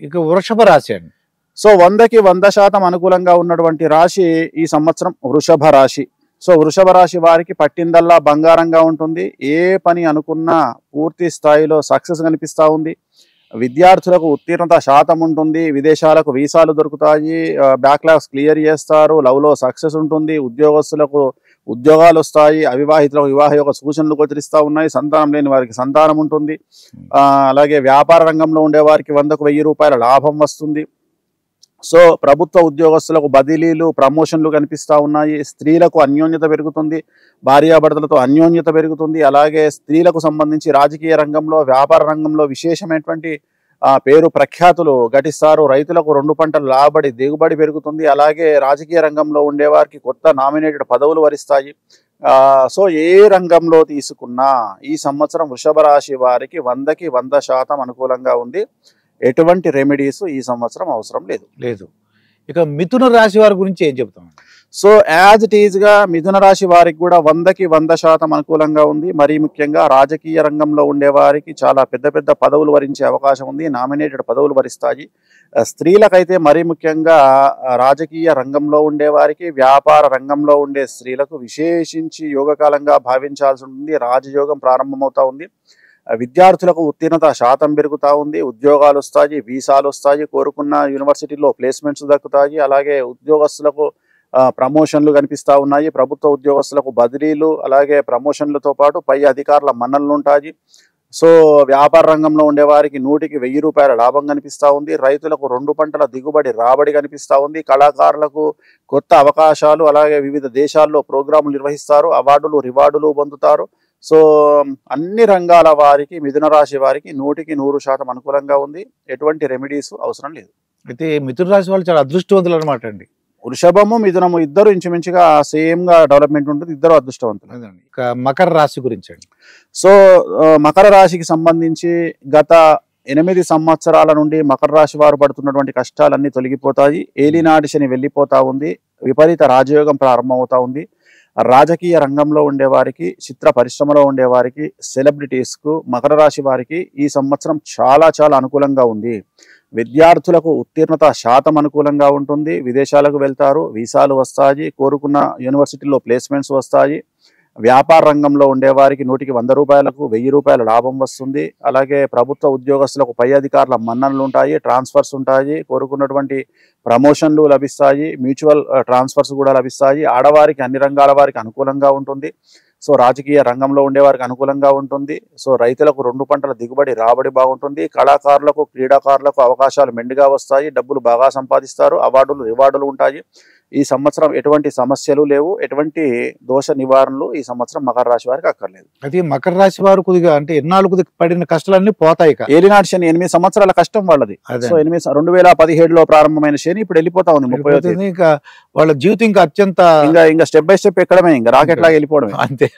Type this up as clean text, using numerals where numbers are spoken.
ఇక వృషభ రాశి అండి. సో 100కి 100% అనుకూలంగా ఉన్నటువంటి రాశి ఈ సంవత్సరం వృషభ రాశి. సో వృషభ రాశి వారికి పట్టిందల్లా బంగారంగా ఉంటుంది. ఏ పని అనుకున్నా పూర్తి స్థాయిలో సక్సెస్ కనిపిస్తూ ఉంది. విద్యార్థులకు ఉత్తీర్ణత శాతం ఉంటుంది. విదేశాలకు వీసాలు దొరుకుతాయి. బ్యాక్లాగ్స్ క్లియర్ చేస్తారు. లవ్లో సక్సెస్ ఉంటుంది. ఉద్యోగస్తులకు ఉద్యోగాలు వస్తాయి. అవివాహితులకు వివాహ యొక్క సూచనలు గోచరిస్తూ ఉన్నాయి. సంతానం లేని వారికి సంతానం ఉంటుంది. అలాగే వ్యాపార రంగంలో ఉండే వారికి 100కు 1000 రూపాయల లాభం వస్తుంది. సో ప్రభుత్వ ఉద్యోగస్తులకు బదిలీలు ప్రమోషన్లు కనిపిస్తూ ఉన్నాయి. స్త్రీలకు అన్యోన్యత పెరుగుతుంది. భార్యాభర్తలతో అన్యోన్యత పెరుగుతుంది. అలాగే స్త్రీలకు సంబంధించి రాజకీయ రంగంలో వ్యాపార రంగంలో విశేషమైనటువంటి పేరు ప్రఖ్యాతులు ఘటిస్తారు. రైతులకు 2 పంటల దిగుబడి పెరుగుతుంది. అలాగే రాజకీయ రంగంలో ఉండేవారికి కొత్త నామినేటెడ్ పదవులు వరిస్తాయి. సో ఏ రంగంలో తీసుకున్నా ఈ సంవత్సరం వృషభ రాశి వారికి 100కి 100% అనుకూలంగా ఉంది. ఎటువంటి రెమెడీస్ ఈ సంవత్సరం అవసరం లేదు. ఇక మిథున రాశి వారి గురించి ఏం చెప్తాం? సో యాజ్ ఇట్ ఈజ్ గా మిథున రాశి వారికి కూడా 100కి 100% అనుకూలంగా ఉంది. మరీ ముఖ్యంగా రాజకీయ రంగంలో ఉండే వారికి చాలా పెద్ద పెద్ద పదవులు వరించే అవకాశం ఉంది. నామినేటెడ్ పదవులు వరిస్తాయి. స్త్రీలకైతే మరీ ముఖ్యంగా రాజకీయ రంగంలో ఉండే వారికి, వ్యాపార రంగంలో ఉండే స్త్రీలకు విశేషించి యోగకాలంగా భావించాల్సి ఉంటుంది. రాజయోగం ప్రారంభమవుతా ఉంది. విద్యార్థులకు ఉత్తీర్ణత శాతం పెరుగుతూ ఉంది. ఉద్యోగాలు వస్తాయి. వీసాలు వస్తాయి. కోరుకున్న యూనివర్సిటీలో ప్లేస్మెంట్స్ దక్కుతాయి. అలాగే ఉద్యోగస్తులకు ప్రమోషన్లు కనిపిస్తూ ఉన్నాయి. ప్రభుత్వ ఉద్యోగస్తులకు బదిలీలు అలాగే ప్రమోషన్లతో పాటు పై అధికారుల మన్ననలు ఉంటాయి. సో వ్యాపార రంగంలో ఉండే వారికి 100కి 1000 రూపాయల లాభం కనిపిస్తూ ఉంది. రైతులకు 2 పంటల దిగుబడి రాబడి కనిపిస్తూ ఉంది. కళాకారులకు కొత్త అవకాశాలు అలాగే వివిధ దేశాల్లో ప్రోగ్రాములు నిర్వహిస్తారు. అవార్డులు రివార్డులు పొందుతారు. సో అన్ని రంగాల వారికి మిథున రాశి వారికి 100కి 100% అనుకూలంగా ఉంది. ఎటువంటి రెమెడీస్ అవసరం లేదు. అయితే మిథున రాశి వాళ్ళు చాలా అదృష్టవంతులు అనమాట అండి. వృషభము మిథునము ఇద్దరు ఇంచుమించుగా సేమ్ గా డెవలప్మెంట్ ఉంటుంది. ఇద్దరు అదృష్టవంతులు. ఇక మకర రాశి గురించి అండి. సో మకర రాశికి సంబంధించి గత 8 సంవత్సరాల నుండి మకర రాశి వారు పడుతున్నటువంటి కష్టాలన్నీ తొలగిపోతాయి. ఏలినాటి శని వెళ్ళిపోతా ఉంది. విపరీత రాజయోగం ప్రారంభమవుతా ఉంది. రాజకీయ రంగంలో ఉండేవారికి, చిత్ర పరిశ్రమలో ఉండేవారికి, సెలబ్రిటీస్కు మకర రాశి వారికి ఈ సంవత్సరం చాలా అనుకూలంగా ఉంది. విద్యార్థులకు ఉత్తీర్ణత శాతం అనుకూలంగా ఉంటుంది. విదేశాలకు వెళ్తారు. వీసాలు వస్తాయి. కోరుకున్న యూనివర్సిటీలో ప్లేస్మెంట్స్ వస్తాయి. వ్యాపార రంగంలో ఉండేవారికి 100కి 100 రూపాయలకు 1000 రూపాయల లాభం వస్తుంది. అలాగే ప్రభుత్వ ఉద్యోగస్తులకు పై అధికారుల మన్ననలు ఉంటాయి. ట్రాన్స్ఫర్స్ ఉంటాయి. కోరుకున్నటువంటి ప్రమోషన్లు లభిస్తాయి. మ్యూచువల్ ట్రాన్స్ఫర్స్ కూడా లభిస్తాయి. ఆడవారికి అన్ని రంగాల వారికి అనుకూలంగా ఉంటుంది. సో రాజకీయ రంగంలో ఉండేవారికి అనుకూలంగా ఉంటుంది. సో రైతులకు 2 పంటల దిగుబడి రాబడి బాగుంటుంది. కళాకారులకు క్రీడాకారులకు అవకాశాలు మెండుగా వస్తాయి. డబ్బులు బాగా సంపాదిస్తారు. అవార్డులు రివార్డులు ఉంటాయి. ఈ సంవత్సరం ఎటువంటి సమస్యలు లేవు. ఎటువంటి దోష నివారణలు ఈ సంవత్సరం మకర రాశి వారికి అక్కర్లేదు. అయితే మకర రాశి వారు కొద్దిగా అంటే ఎన్నాళ్ళు పడిన కష్టాలన్నీ పోతాయి. ఏలినాటి శని 8 సంవత్సరాల కష్టం వాళ్ళది. సో 2017లో ప్రారంభమైన శని ఇప్పుడు వెళ్ళిపోతా ఉంది 30. ఇంకా వాళ్ళ జీవితం ఇంకా అత్యంత ఇంకా స్టెప్ బై స్టెప్ ఎక్కడమే, ఇంకా రాకెట్ లాగా వెళ్ళిపోవడమే అంతే.